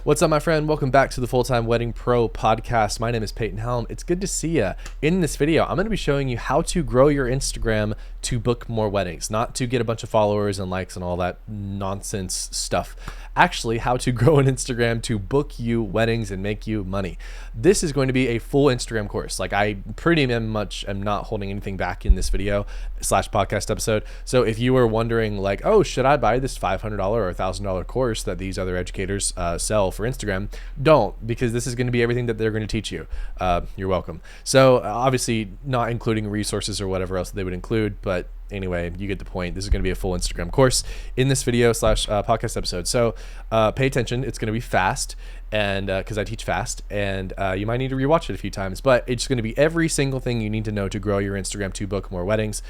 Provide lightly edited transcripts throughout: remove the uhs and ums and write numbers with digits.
What's up, my friend? Welcome back to the Full-Time Wedding Pro podcast. My name is Peyton Helm. It's good to see you. In this video, I'm going to be showing you how to grow your Instagram to book more weddings, not to get a bunch of followers and likes and all that nonsense stuff. Actually, how to grow an Instagram to book you weddings and make you money. This is going to be a full Instagram course. Like, I pretty much am not holding anything back in this video / podcast episode. So if you were wondering like, oh, should I buy this $500 or $1,000 course that these other educators sell for Instagram? Don't, because this is going to be everything that they're going to teach you. You're welcome. So obviously not including resources or whatever else they would include, but anyway, you get the point. This is going to be a full Instagram course in this video / podcast episode. So pay attention. It's going to be fast, and because I teach fast, and you might need to rewatch it a few times, but it's going to be every single thing you need to know to grow your Instagram to book more weddings.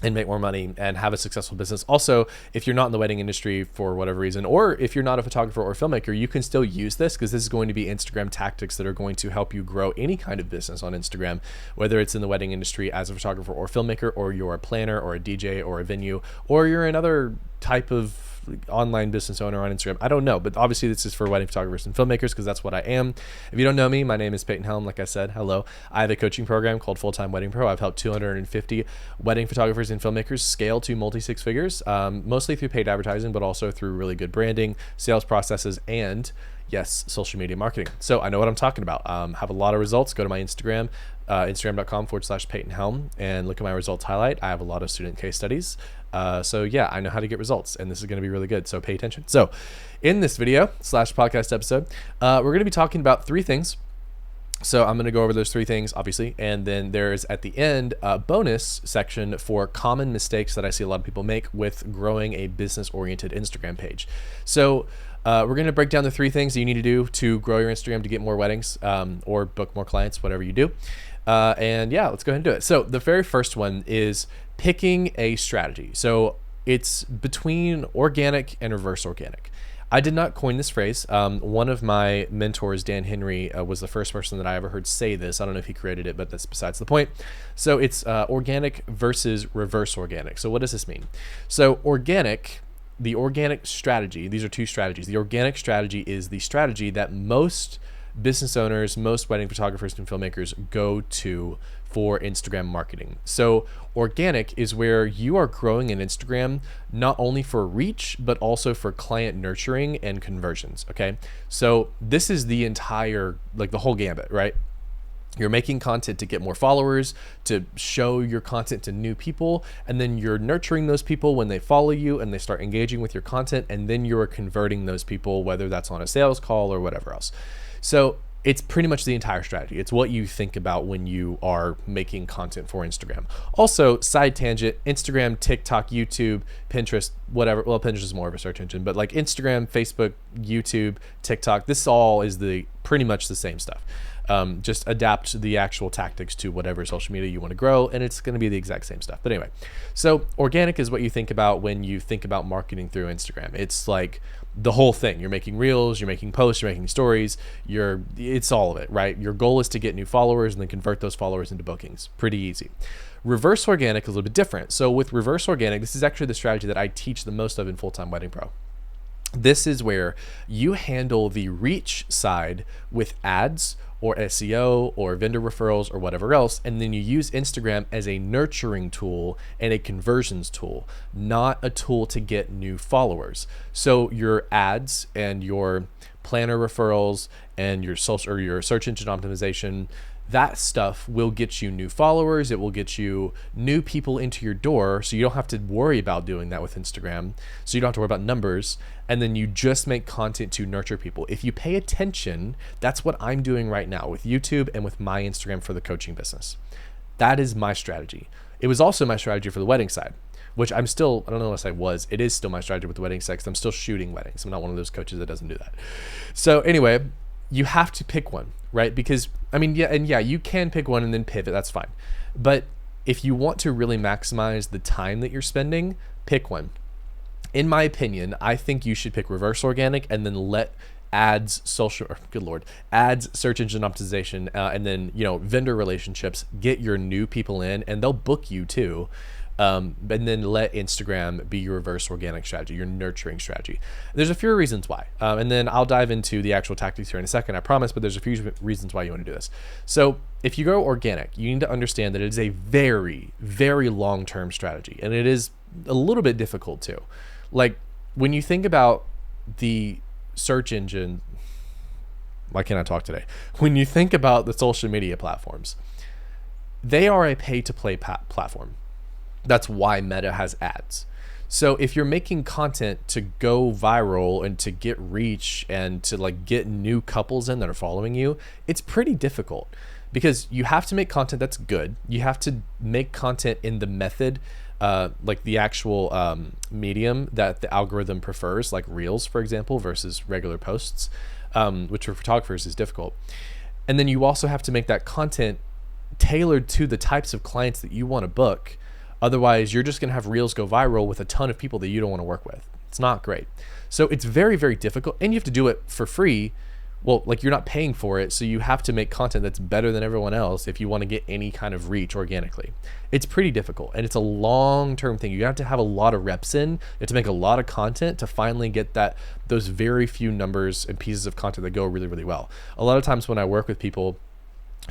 And make more money and have a successful business. Also, if you're not in the wedding industry for whatever reason, or if you're not a photographer or filmmaker, you can still use this, because this is going to be Instagram tactics that are going to help you grow any kind of business on Instagram, whether it's in the wedding industry as a photographer or filmmaker, or you're a planner or a DJ or a venue, or you're another type of online business owner on Instagram. I don't know, but obviously this is for wedding photographers and filmmakers, because that's what I am. If you don't know me, my name is Peyton Helm. Like I said, hello. I have a coaching program called Full-Time Wedding Pro. I've helped 250 wedding photographers and filmmakers scale to multi-six figures, mostly through paid advertising, but also through really good branding, sales processes, and yes, social media marketing. So I know what I'm talking about. Have a lot of results. Go to my Instagram, instagram.com/Peyton Helm, and look at my results highlight. I have a lot of student case studies. So yeah, I know how to get results, and this is going to be really good. So pay attention. So in this video / podcast episode, we're going to be talking about three things. So I'm going to go over those three things, obviously, and then there's at the end a bonus section for common mistakes that I see a lot of people make with growing a business-oriented Instagram page. So we're going to break down the three things that you need to do to grow your Instagram to get more weddings, or book more clients, whatever you do. And yeah, let's go ahead and do it. So the very first one is picking a strategy. So it's between organic and reverse organic. I did not coin this phrase. One of my mentors, Dan Henry, was the first person that I ever heard say this. I don't know if he created it, but that's besides the point. So it's organic versus reverse organic. So what does this mean? So the organic strategy, these are two strategies. The organic strategy is the strategy that most business owners, most wedding photographers and filmmakers go to for Instagram marketing. So organic is where you are growing an Instagram not only for reach, but also for client nurturing and conversions. Okay. So this is the entire, like the whole gambit, right? You're making content to get more followers, to show your content to new people, and then you're nurturing those people when they follow you and they start engaging with your content, and then you're converting those people, whether that's on a sales call or whatever else. So it's pretty much the entire strategy. It's what you think about when you are making content for Instagram. Also, side tangent, Instagram, TikTok, YouTube, Pinterest, whatever. Well, Pinterest is more of a search engine, but like Instagram, Facebook, YouTube, TikTok, this all is pretty much the same stuff. Just adapt the actual tactics to whatever social media you want to grow, and it's going to be the exact same stuff. But anyway, so organic is what you think about when you think about marketing through Instagram. It's like the whole thing. You're making reels, you're making posts, you're making stories, it's all of it, right? Your goal is to get new followers and then convert those followers into bookings. Pretty easy. Reverse organic is a little bit different. So with reverse organic, this is actually the strategy that I teach the most of in Full-Time Wedding Pro. This is where you handle the reach side with ads or SEO or vendor referrals or whatever else, and then you use Instagram as a nurturing tool and a conversions tool, not a tool to get new followers. So your ads and your planner referrals and your social or your search engine optimization, that stuff will get you new followers. It will get you new people into your door. So you don't have to worry about doing that with Instagram. So you don't have to worry about numbers. And then you just make content to nurture people. If you pay attention, that's what I'm doing right now with YouTube and with my Instagram for the coaching business. That is my strategy. It was also my strategy for the wedding side, which I don't know if I was, it is still my strategy with the wedding side, because I'm still shooting weddings. I'm not one of those coaches that doesn't do that. So anyway, you have to pick one, right? Because you can pick one and then pivot, that's fine. But if you want to really maximize the time that you're spending, pick one. In my opinion, I think you should pick reverse organic and then let ads, ads, search engine optimization, and then, vendor relationships get your new people in, and they'll book you too. And then let Instagram be your reverse organic strategy, your nurturing strategy. There's a few reasons why. And then I'll dive into the actual tactics here in a second, I promise, but there's a few reasons why you want to do this. So if you go organic, you need to understand that it is a very, very long-term strategy. And it is a little bit difficult too. Like when you think about the search engine, why can't I talk today? When you think about the social media platforms, they are a pay-to-play platform. That's why Meta has ads. So if you're making content to go viral and to get reach and to like get new couples in that are following you, it's pretty difficult because you have to make content that's good. You have to make content in the method, like the actual medium that the algorithm prefers, like Reels, for example, versus regular posts, which for photographers is difficult. And then you also have to make that content tailored to the types of clients that you want to book. Otherwise, you're just going to have Reels go viral with a ton of people that you don't want to work with. It's not great. So it's very, very difficult. And you have to do it for free. Well, like you're not paying for it. So you have to make content that's better than everyone else if you want to get any kind of reach organically. It's pretty difficult. And it's a long-term thing. You have to have a lot of reps in. You have to make a lot of content to finally get those very few numbers and pieces of content that go really, really well. A lot of times when I work with people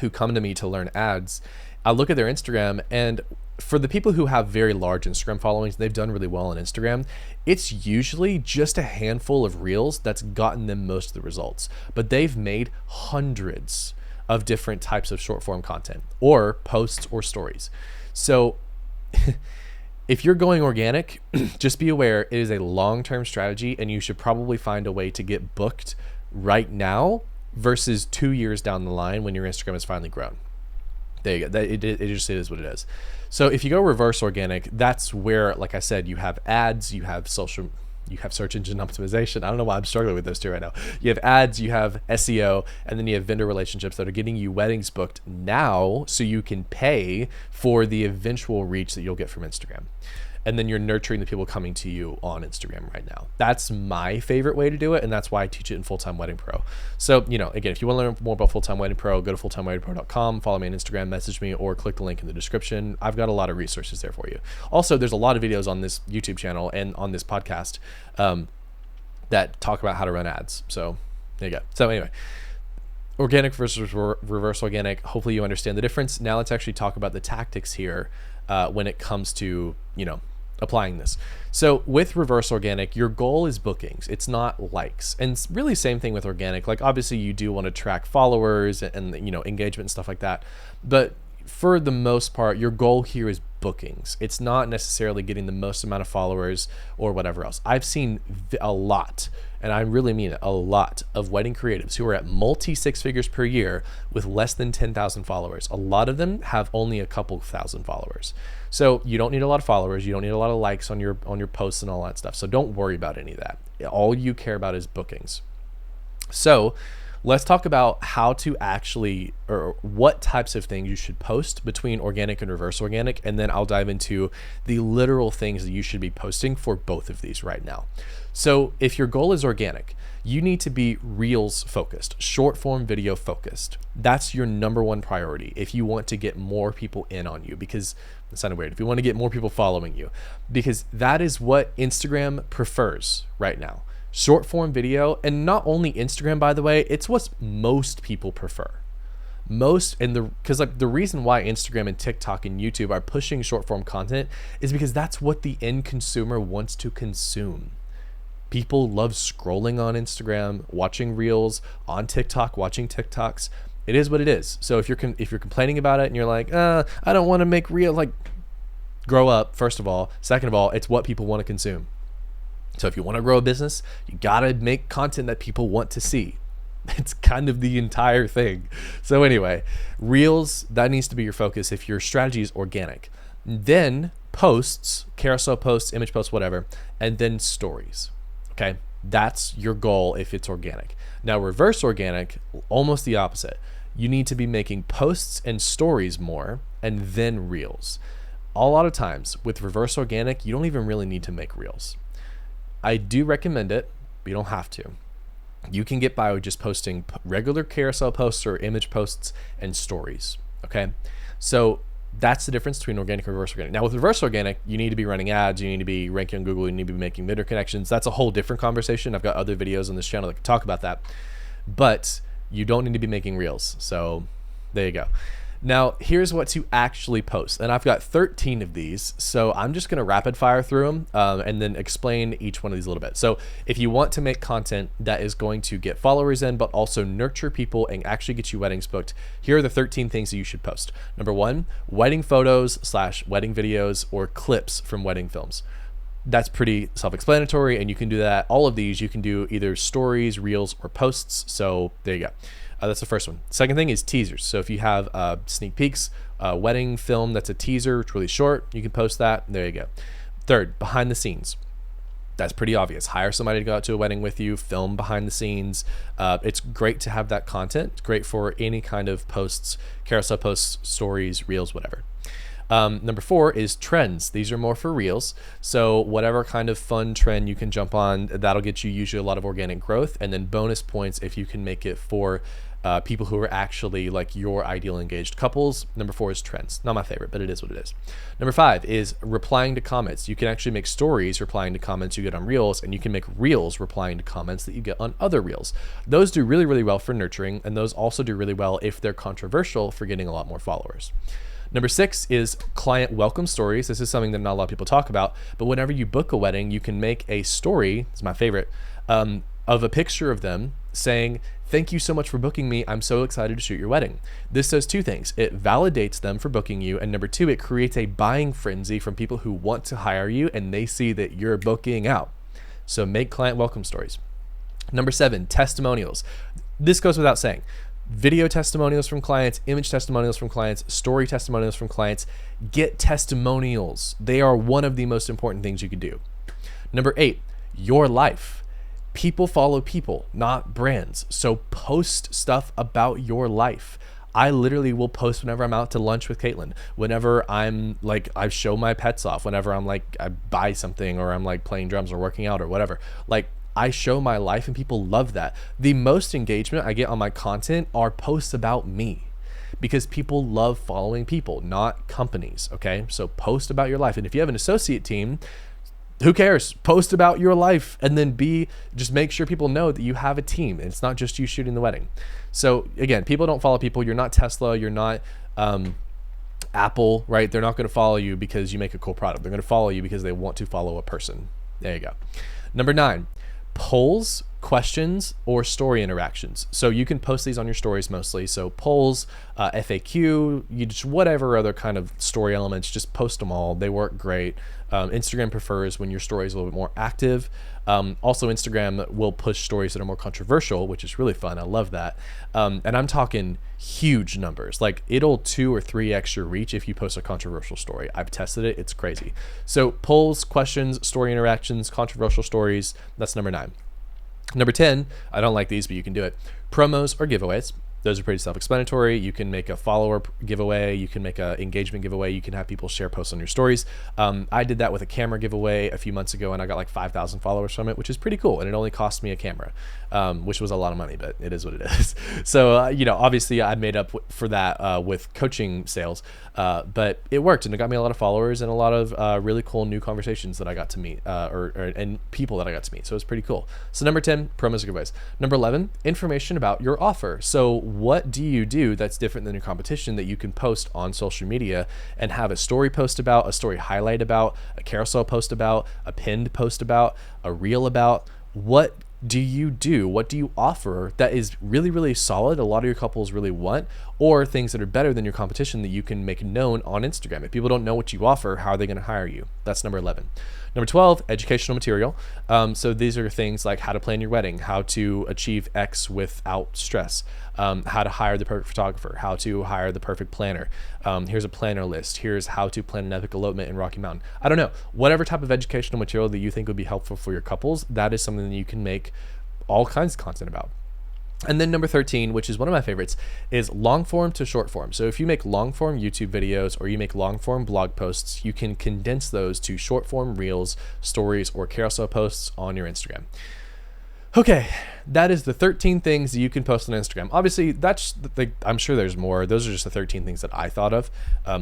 who come to me to learn ads, I look at their Instagram, and for the people who have very large Instagram followings, they've done really well on Instagram, it's usually just a handful of Reels that's gotten them most of the results. But they've made hundreds of different types of short form content or posts or stories. So if you're going organic, just be aware it is a long-term strategy, and you should probably find a way to get booked right now versus 2 years down the line when your Instagram has finally grown. There you go. It just is what it is. So if you go reverse organic, that's where, like I said, you have ads, you have search engine optimization. I don't know why I'm struggling with those two right now. You have ads, you have SEO, and then you have vendor relationships that are getting you weddings booked now so you can pay for the eventual reach that you'll get from Instagram. And then you're nurturing the people coming to you on Instagram right now. That's my favorite way to do it, and that's why I teach it in Full-Time Wedding Pro. So, again, if you want to learn more about Full-Time Wedding Pro, go to fulltimeweddingpro.com, follow me on Instagram, message me, or click the link in the description. I've got a lot of resources there for you. Also, there's a lot of videos on this YouTube channel and on this podcast that talk about how to run ads. So there you go. So anyway, organic versus reverse organic. Hopefully you understand the difference. Now let's actually talk about the tactics here when it comes to, applying this. So with reverse organic, your goal is bookings. It's not likes. And it's really same thing with organic. Like obviously you do want to track followers and engagement and stuff like that. But for the most part, your goal here is bookings. It's not necessarily getting the most amount of followers or whatever else. I've seen a lot, and I really mean it, a lot of wedding creatives who are at multi six figures per year with less than 10,000 followers. A lot of them have only a couple thousand followers. So you don't need a lot of followers. You don't need a lot of likes on your posts and all that stuff. So don't worry about any of that. All you care about is bookings. So let's talk about how to actually, or what types of things you should post between organic and reverse organic. And then I'll dive into the literal things that you should be posting for both of these right now. So if your goal is organic, you need to be Reels focused, short form video focused. That's your number one priority if you want to get more people in on you, because it sounded weird. If you want to get more people following you, because that is what Instagram prefers right now. Short form video, and not only Instagram, by the way, it's what most people prefer. Because the reason why Instagram and TikTok and YouTube are pushing short form content is because that's what the end consumer wants to consume. People love scrolling on Instagram, watching Reels, on TikTok, watching TikToks. It is what it is. So if you're complaining about it and you're like, I don't want to make Reels, like, grow up, first of all. Second of all, it's what people want to consume. So if you want to grow a business, you got to make content that people want to see. It's kind of the entire thing. So anyway, Reels, that needs to be your focus if your strategy is organic. Then posts, carousel posts, image posts, whatever, and then stories. Okay, that's your goal if it's organic. Now, reverse organic, almost the opposite. You need to be making posts and stories more, and then Reels. A lot of times with reverse organic, you don't even really need to make Reels. I do recommend it, but you don't have to. You can get by with just posting regular carousel posts or image posts and stories. Okay, so That's the difference between organic and reverse organic. Now with reverse organic, you need to be running ads, you need to be ranking on Google, you need to be making vendor connections. That's a whole different conversation. I've got other videos on this channel that can talk about that, but you don't need to be making reels. So there you go. Now here's what to actually post. And I've got 13 of these. So I'm just going to rapid fire through them and then explain each one of these a little bit. So if you want to make content that is going to get followers in, but also nurture people and actually get you weddings booked, here are the 13 things that you should post. Number 1, wedding photos / wedding videos or clips from wedding films. That's pretty self-explanatory, and you can do that. All of these you can do either stories, reels, or posts. So there you go. That's the first one. Second thing is teasers. So if you have sneak peeks, wedding film that's a teaser, it's really short, you can post that. There you go. Third, behind the scenes. That's pretty obvious. Hire somebody to go out to a wedding with you, film behind the scenes. It's great to have that content. It's great for any kind of posts, carousel posts, stories, reels, whatever. Number 4 is trends. These are more for reels. So whatever kind of fun trend you can jump on, that'll get you usually a lot of organic growth, and then bonus points if you can make it for people who are actually like your ideal engaged couples. Number 4 is trends. Not my favorite, but it is what it is. Number 5 is replying to comments. You can actually make stories replying to comments you get on reels, and you can make reels replying to comments that you get on other reels. Those do really, really well for nurturing, and those also do really well if they're controversial for getting a lot more followers. Number 6 is client welcome stories. This is something that not a lot of people talk about, but whenever you book a wedding, you can make a story, it's my favorite, of a picture of them saying, "Thank you so much for booking me. I'm so excited to shoot your wedding." This does 2 things. It validates them for booking you, and number 2, it creates a buying frenzy from people who want to hire you and they see that you're booking out. So make client welcome stories. Number 7, testimonials. This goes without saying. Video testimonials from clients, image testimonials from clients, story testimonials from clients. Get testimonials. They are one of the most important things you could do. Number 8, your life. People follow people, not brands. So post stuff about your life. I literally will post whenever I'm out to lunch with Caitlin, whenever I'm like, I show my pets off, whenever I'm like, I buy something, or I'm like playing drums or working out or whatever. Like, I show my life and people love that. The most engagement I get on my content are posts about me, because people love following people, not companies. Okay, so post about your life. And if you have an associate team, who cares? Post about your life, and then just make sure people know that you have a team and it's not just you shooting the wedding. So again, people don't follow people. You're not Tesla, you're not Apple, right? They're not going to follow you because you make a cool product. They're going to follow you because they want to follow a person. There you go. Number 9, polls, questions, or story interactions. So you can post these on your stories mostly. So polls, FAQ, you just whatever other kind of story elements, just post them all. They work great. Instagram prefers when your story is a little bit more active. Also, Instagram will push stories that are more controversial, which is really fun. I love that. And I'm talking huge numbers. Like, it'll 2 or 3x your reach if you post a controversial story. I've tested it. It's crazy. So polls, questions, story interactions, controversial stories. That's number 9. Number 10, I don't like these, but you can do it. Promos or giveaways. Those are pretty self-explanatory. You can make a follower giveaway. You can make an engagement giveaway. You can have people share posts on your stories. I did that with a camera giveaway a few months ago, and I got like 5,000 followers from it, which is pretty cool. And it only cost me a camera, which was a lot of money, but it is what it is. So, obviously I made up for that with coaching sales, but it worked, and it got me a lot of followers and a lot of really cool new conversations that I got to meet, and people that I got to meet. So it was pretty cool. So number 10, promos or giveaways. Number 11, information about your offer. So what do you do that's different than your competition that you can post on social media and have a story post about, a story highlight about, a carousel post about, a pinned post about, a reel about? What do you do? What do you offer that is really, really solid, a lot of your couples really want, or things that are better than your competition that you can make known on Instagram? If people don't know what you offer, how are they going to hire you? That's number 11. Number 12, educational material. So these are things like how to plan your wedding, how to achieve X without stress, how to hire the perfect photographer, how to hire the perfect planner. Here's a planner list. Here's how to plan an epic elopement in Rocky Mountain. I don't know. Whatever type of educational material that you think would be helpful for your couples, that is something that you can make all kinds of content about. And then number 13, which is one of my favorites, is long form to short form. So if you make long form YouTube videos or you make long form blog posts, you can condense those to short form reels, stories, or carousel posts on your Instagram. Okay, that is the 13 things you can post on Instagram. Obviously, I'm sure there's more. Those are just the 13 things that I thought of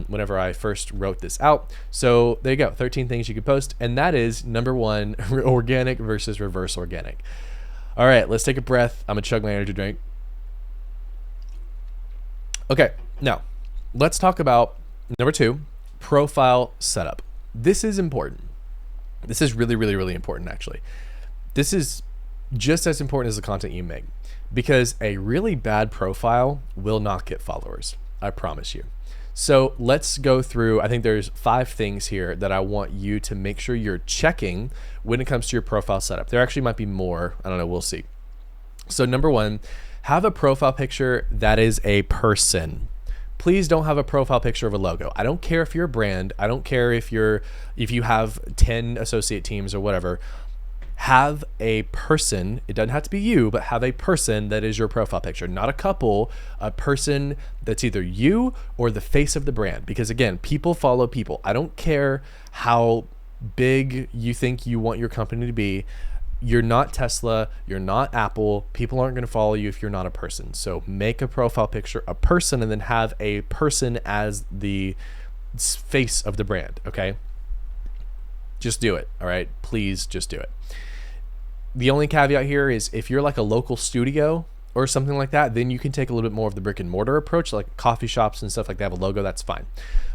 whenever I first wrote this out. So there you go, 13 things you can post. And that is number one, organic versus reverse organic. All right, let's take a breath. I'm gonna chug my energy drink. Okay, now let's talk about number two, profile setup. This is important. This is really, really, really important, actually. This is just as important as the content you make, because a really bad profile will not get followers. I promise you. So let's go through, I think there's 5 things here that I want you to make sure you're checking when it comes to your profile setup. There actually might be more. I don't know. We'll see. So number one, have a profile picture that is a person. Please don't have a profile picture of a logo. I don't care if you're a brand. I don't care if you have 10 associate teams or whatever. Have a person. It doesn't have to be you, but have a person that is your profile picture, not a couple, a person that's either you or the face of the brand. Because again, people follow people. I don't care how big you think you want your company to be. You're not Tesla, you're not Apple. People aren't going to follow you if you're not a person. So make a profile picture a person, and then have a person as the face of the brand. Okay, just do it. All right, please just do it. The only caveat here is if you're like a local studio or something like that, then you can take a little bit more of the brick and mortar approach, like coffee shops and stuff like that have a logo, that's fine.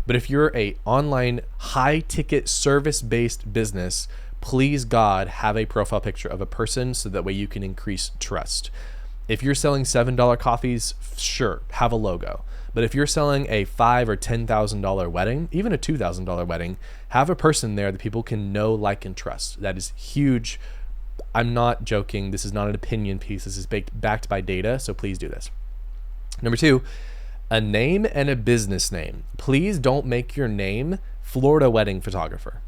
But if you're a online high ticket service based business, please God, have a profile picture of a person so that way you can increase trust. If you're selling $7 coffees, sure, have a logo. But if you're selling a $5,000 or $10,000 wedding, even a $2,000 wedding, have a person there that people can know, like, and trust. That is huge. I'm not joking. This is not an opinion piece. This is backed by data, so please do this. Number two, a name and a business name. Please don't make your name Florida Wedding Photographer.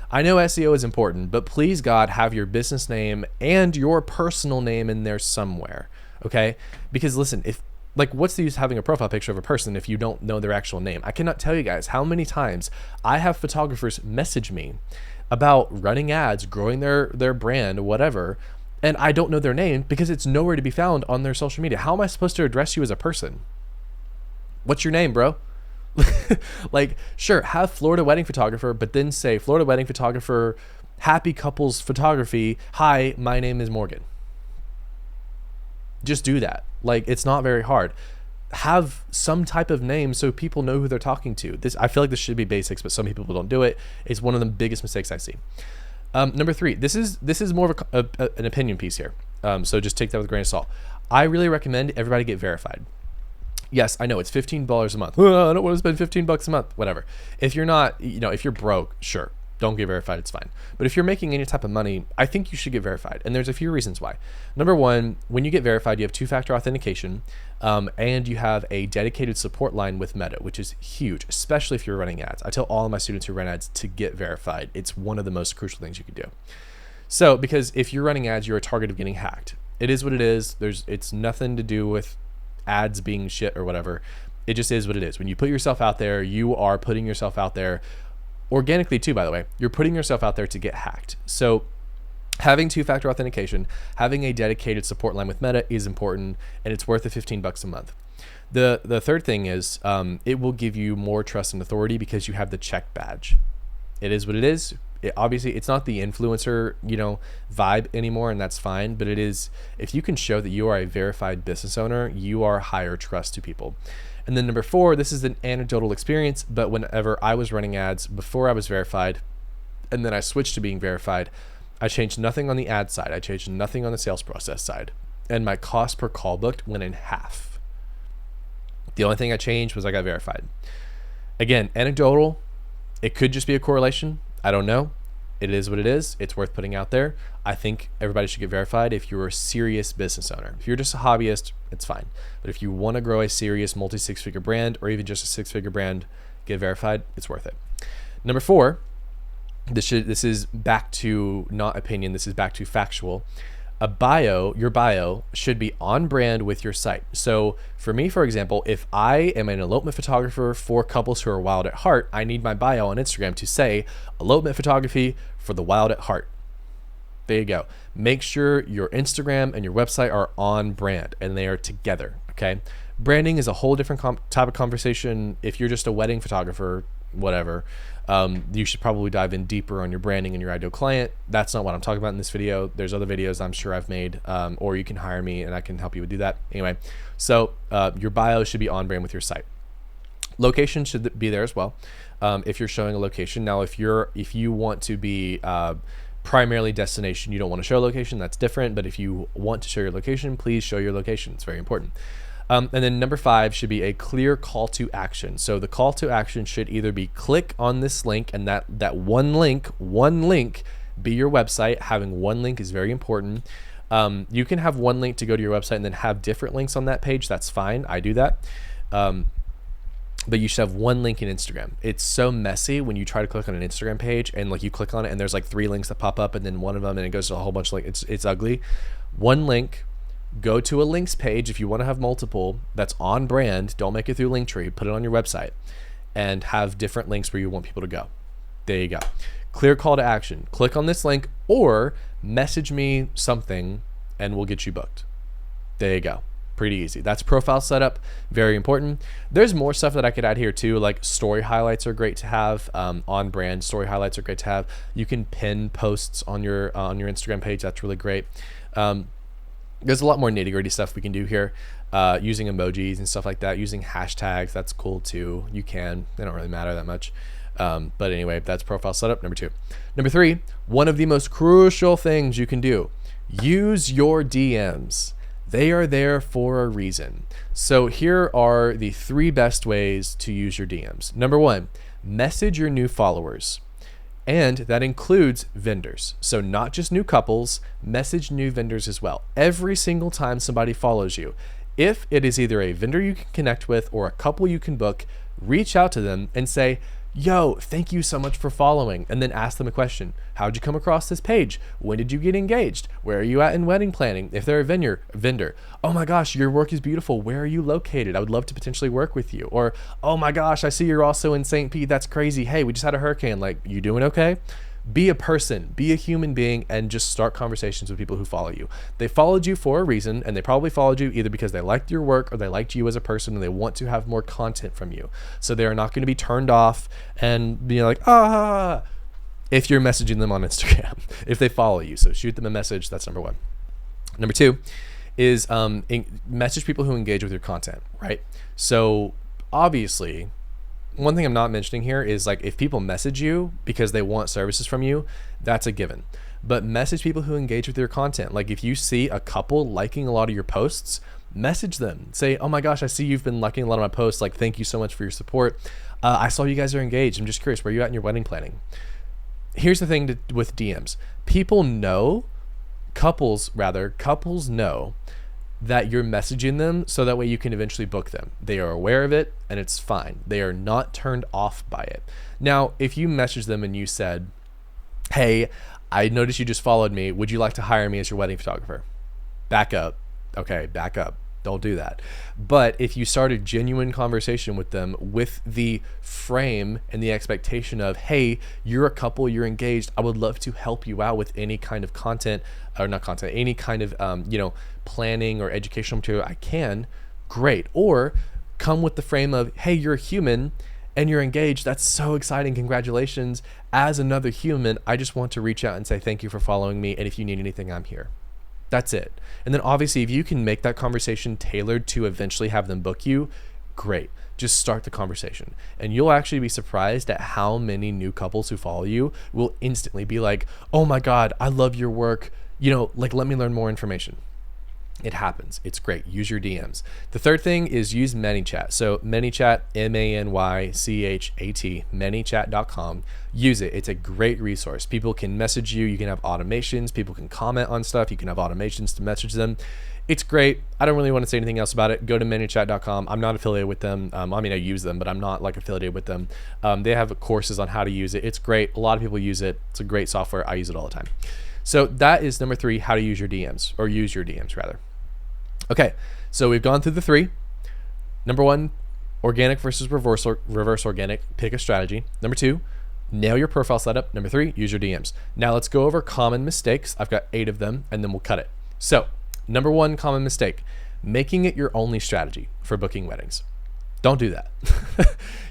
I know SEO is important, but please God, have your business name and your personal name in there somewhere, okay? Because listen, what's the use of having a profile picture of a person if you don't know their actual name? I cannot tell you guys how many times I have photographers message me about running ads, growing their brand, whatever, and I don't know their name because it's nowhere to be found on their social media. How am I supposed to address you as a person? What's your name, bro? Like, sure, have Florida Wedding Photographer, but then say Florida Wedding Photographer, Happy Couples Photography. Hi, my name is Morgan. Just do that. Like, it's not very hard. Have some type of name so people know who they're talking to. I feel like this should be basics, but some people don't do it. It's one of the biggest mistakes I see. Number three, this is more of an opinion piece here. So just take that with a grain of salt. I really recommend everybody get verified. Yes, I know it's $15 a month. I don't want to spend $15 a month, whatever. If you're not, if you're broke, sure, don't get verified. It's fine. But if you're making any type of money, I think you should get verified. And there's a few reasons why. Number one, when you get verified, you have 2-factor authentication, and you have a dedicated support line with Meta, which is huge, especially if you're running ads. I tell all of my students who run ads to get verified. It's one of the most crucial things you could do. So, because if you're running ads, you're a target of getting hacked. It is what it is. It's nothing to do with ads being shit or whatever. It just is what it is. When you put yourself out there, you are putting yourself out there organically too, by the way. You're putting yourself out there to get hacked. So having 2-factor authentication, having a dedicated support line with Meta is important, and it's worth the $15 a month. The third thing is it will give you more trust and authority because you have the check badge. It is what it is. Obviously, it's not the influencer, vibe anymore, and that's fine. But it is, if you can show that you are a verified business owner, you are higher trust to people. And then number 4, this is an anecdotal experience, but whenever I was running ads before I was verified, and then I switched to being verified, I changed nothing on the ad side. I changed nothing on the sales process side. And my cost per call booked went in half. The only thing I changed was I got verified. Again, anecdotal. It could just be a correlation. I don't know. It is what it is. It's worth putting out there. I think everybody should get verified if you're a serious business owner. If you're just a hobbyist, it's fine. But if you want to grow a serious multi-6-figure brand or even just a 6-figure brand, get verified. It's worth it. Number 4, this is back to not opinion. This is back to factual. Your bio should be on brand with your site. So for me, for example, if I am an elopement photographer for couples who are wild at heart, I need my bio on Instagram to say elopement photography for the wild at heart. There you go. Make sure your Instagram and your website are on brand and they are together. Okay. Branding is a whole different type of conversation. If you're just a wedding photographer, whatever, you should probably dive in deeper on your branding and your ideal client. That's not what I'm talking about in this video. There's other videos I'm sure I've made, or you can hire me and I can help you do that. Anyway, so your bio should be on brand with your site. Location should be there as well. If you're showing a location. Now, if you want to be primarily destination, you don't want to show location, that's different. But if you want to show your location, please show your location. It's very important. And then number 5 should be a clear call to action. So the call to action should either be click on this link, and that one link be your website. Having one link is very important. You can have one link to go to your website and then have different links on that page. That's fine. I do that. But you should have one link in Instagram. It's so messy when you try to click on an Instagram page and like you click on it and there's like 3 links that pop up and then one of them and it goes to a whole bunch of links. It's ugly. One link. Go to a links page if you want to have multiple that's on brand. Don't make it through Linktree. Put it on your website and have different links where you want people to go. There you go. Clear call to action. Click on this link or message me something and we'll get you booked. There you go. Pretty easy. That's profile setup. Very important. There's more stuff that I could add here too. Like story highlights are great to have on brand. Story highlights are great to have. You can pin posts on your Instagram page. That's really great. There's a lot more nitty gritty stuff we can do here, using emojis and stuff like that, using hashtags. That's cool too. You can, they don't really matter that much. But anyway, that's profile setup, number 2. Number 3, one of the most crucial things you can do, use your DMs. They are there for a reason. So here are the 3 best ways to use your DMs. Number 1, message your new followers. And that includes vendors. So not just new couples, message new vendors as well. Every single time somebody follows you, if it is either a vendor you can connect with or a couple you can book, reach out to them and say, yo, thank you so much for following. And then ask them a question. How'd you come across this page? When did you get engaged? Where are you at in wedding planning? If they're a vendor, oh my gosh, your work is beautiful. Where are you located? I would love to potentially work with you. Or, oh my gosh, I see you're also in St. Pete. That's crazy. Hey, we just had a hurricane. Like, you doing okay? Be a person, be a human being, and just start conversations with people who follow you. They followed you for a reason, and they probably followed you either because they liked your work or they liked you as a person and they want to have more content from you. So they are not going to be turned off and be like, if you're messaging them on Instagram, if they follow you. So shoot them a message. That's number 1. Number 2 is message people who engage with your content, right? So obviously, one thing I'm not mentioning here is like if people message you because they want services from you, that's a given. But message people who engage with your content. Like if you see a couple liking a lot of your posts, message them. Say, oh my gosh, I see you've been liking a lot of my posts. Like, thank you so much for your support. I saw you guys are engaged. I'm just curious, where are you at in your wedding planning? Here's the thing with DMs. People know, couples know that you're messaging them so that way you can eventually book them. They are aware of it and it's fine. They are not turned off by it. Now, if you message them and you said, hey, I noticed you just followed me. Would you like to hire me as your wedding photographer? Back up. Okay, back up. Don't do that. But if you start a genuine conversation with them with the frame and the expectation of, hey, you're a couple, you're engaged, I would love to help you out with any kind of content, or not content, any kind of, planning or educational material I can, great. Or come with the frame of, hey, you're a human and you're engaged. That's so exciting. Congratulations. As another human, I just want to reach out and say thank you for following me. And if you need anything, I'm here. That's it. And then obviously if you can make that conversation tailored to eventually have them book you, great. Just start the conversation. And you'll actually be surprised at how many new couples who follow you will instantly be like, oh my God, I love your work. Let me learn more information. It happens. It's great. Use your DMs. The third thing is use ManyChat. So ManyChat, ManyChat, ManyChat.com. Use it. It's a great resource. People can message you. You can have automations. People can comment on stuff. You can have automations to message them. It's great. I don't really want to say anything else about it. Go to ManyChat.com. I'm not affiliated with them. I use them, but I'm not affiliated with them. They have courses on how to use it. It's great. A lot of people use it. It's a great software. I use it all the time. So that is number 3, how to use your DMs, or use your DMs rather. Okay, so we've gone through the 3. Number 1, organic versus reverse organic. Pick a strategy. Number 2, Nail your profile setup. Number 3, use your DMs. Now let's go over common mistakes. I've got 8 of them, and then we'll cut it. So number 1 common mistake, making it your only strategy for booking weddings. Don't do that.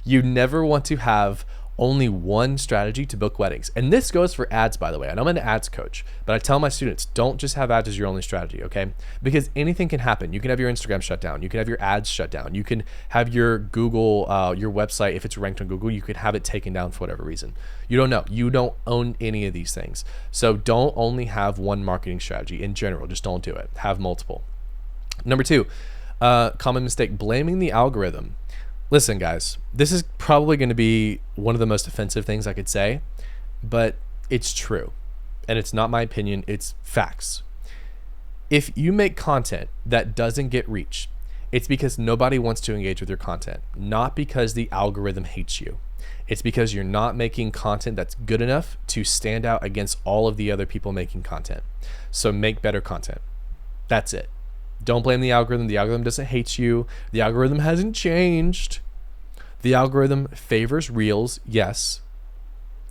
You never want to have only one strategy to book weddings. And this goes for ads, by the way. And I'm an ads coach, but I tell my students, don't just have ads as your only strategy, okay? Because anything can happen. You can have your Instagram shut down. You can have your ads shut down. You can have your Google, your website, if it's ranked on Google, you could have it taken down for whatever reason. You don't know. You don't own any of these things. So don't only have one marketing strategy in general. Just don't do it. Have multiple. Number 2, common mistake, blaming the algorithm. Listen, guys, this is probably going to be one of the most offensive things I could say, but it's true. And it's not my opinion, it's facts. If you make content that doesn't get reach, it's because nobody wants to engage with your content, not because the algorithm hates you. It's because you're not making content that's good enough to stand out against all of the other people making content. So make better content. That's it. Don't blame the algorithm. The algorithm doesn't hate you. The algorithm hasn't changed. The algorithm favors reels, yes.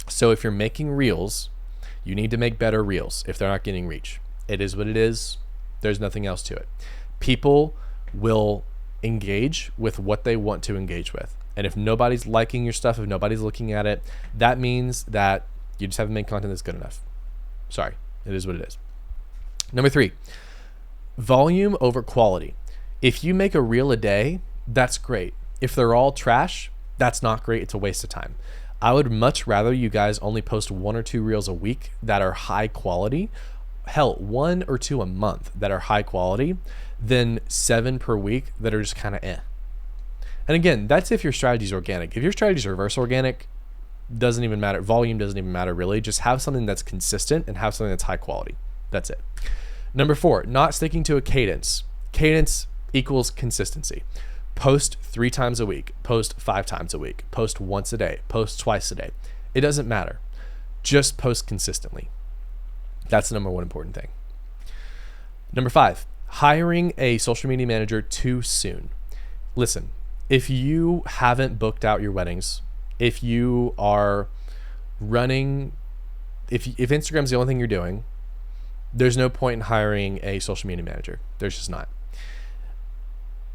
So if you're making reels, you need to make better reels if they're not getting reach. It is what it is. There's nothing else to it. People will engage with what they want to engage with. And if nobody's liking your stuff, if nobody's looking at it, that means that you just haven't made content that's good enough. Sorry, it is what it is. Number 3, volume over quality. If you make a reel a day, that's great. If they're all trash, that's not great. It's a waste of time. I would much rather you guys only post 1 or 2 reels a week that are high quality. Hell, 1 or 2 a month that are high quality than 7 per week that are just kind of eh. And again, that's if your strategy is organic. If your strategy is reverse organic, doesn't even matter. Volume doesn't even matter really. Just have something that's consistent and have something that's high quality. That's it. Number 4, not sticking to a cadence. Cadence equals consistency. Post 3 times a week, post 5 times a week, post once a day, post twice a day. It doesn't matter. Just post consistently. That's the number 1 important thing. Number 5, hiring a social media manager too soon. Listen, if you haven't booked out your weddings, if you are running, if Instagram's the only thing you're doing, there's no point in hiring a social media manager. There's just not.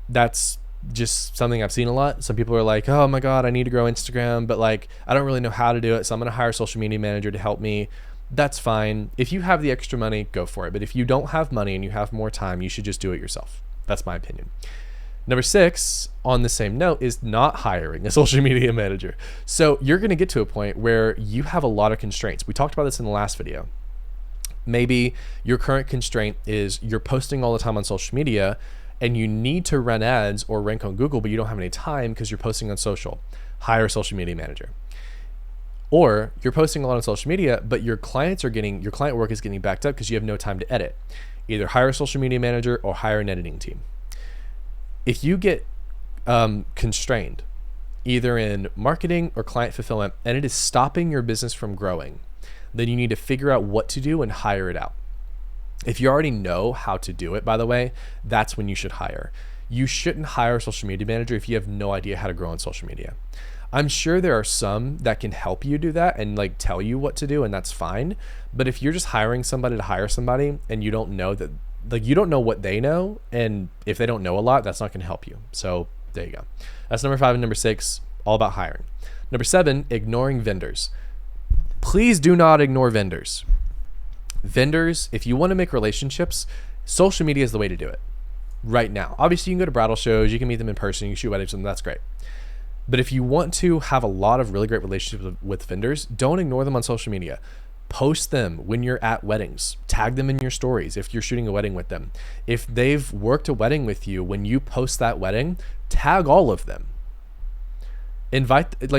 That's just something I've seen a lot. Some people are like, oh my God, I need to grow Instagram, but like, I don't really know how to do it. So I'm going to hire a social media manager to help me. That's fine. If you have the extra money, go for it. But if you don't have money and you have more time, you should just do it yourself. That's my opinion. Number 6, on the same note, is not hiring a social media manager. So you're going to get to a point where you have a lot of constraints. We talked about this in the last video. Maybe your current constraint is you're posting all the time on social media and you need to run ads or rank on Google, but you don't have any time because you're posting on social. Hire a social media manager. Or you're posting a lot on social media, but your client work is getting backed up because you have no time to edit. Either hire a social media manager or hire an editing team. If you get constrained either in marketing or client fulfillment and it is stopping your business from growing, then you need to figure out what to do and hire it out. If you already know how to do it, by the way, that's when you should hire. You shouldn't hire a social media manager if you have no idea how to grow on social media. I'm sure there are some that can help you do that and like tell you what to do, and that's fine. But if you're just hiring somebody to hire somebody and you don't know that, like you don't know what they know, and if they don't know a lot, that's not going to help you. So there you go. That's number 5 and number 6, all about hiring. Number 7, ignoring vendors. Please do not ignore vendors. Vendors, if you want to make relationships, social media is the way to do it right now. Obviously, you can go to bridal shows, you can meet them in person, you can shoot weddings, and that's great. But if you want to have a lot of really great relationships with vendors, don't ignore them on social media. Post them when you're at weddings. Tag them in your stories if you're shooting a wedding with them. If they've worked a wedding with you, when you post that wedding, tag all of them.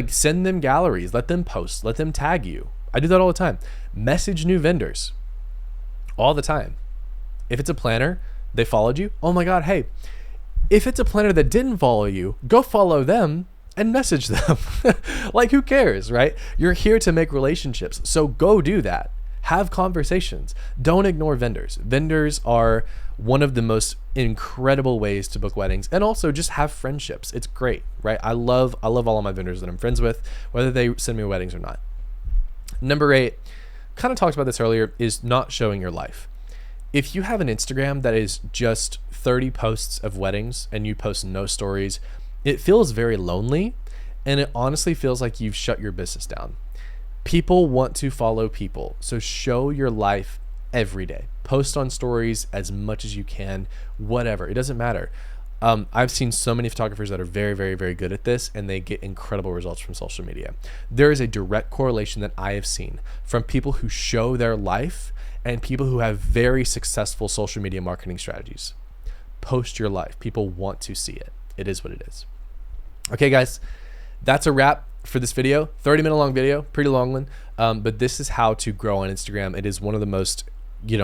Send them galleries, let them post, let them tag you. I do that all the time. Message new vendors all the time. If it's a planner, they followed you. Oh my God, hey, if it's a planner that didn't follow you, go follow them and message them. Like, who cares, right? You're here to make relationships. So go do that. Have conversations. Don't ignore vendors. Vendors are one of the most incredible ways to book weddings, and also just have friendships. It's great, right? I love all of my vendors that I'm friends with, whether they send me weddings or not. Number 8, kind of talked about this earlier, is not showing your life. If you have an Instagram that is just 30 posts of weddings and you post no stories, it feels very lonely, and it honestly feels like you've shut your business down. People want to follow people, so show your life every day. Post on stories as much as you can, whatever. It doesn't matter. I've seen so many photographers that are very, very, very good at this, and they get incredible results from social media. There is a direct correlation that I have seen from people who show their life and people who have very successful social media marketing strategies. Post your life. People want to see it. It is what it is. Okay, guys, that's a wrap for this video. 30-minute long video, pretty long one. But this is how to grow on Instagram. It is one of the most, it's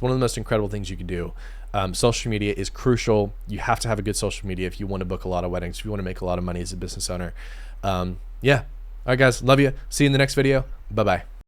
one of the most incredible things you can do. Social media is crucial. You have to have a good social media if you want to book a lot of weddings, if you want to make a lot of money as a business owner. Yeah. All right, guys. Love you. See you in the next video. Bye-bye.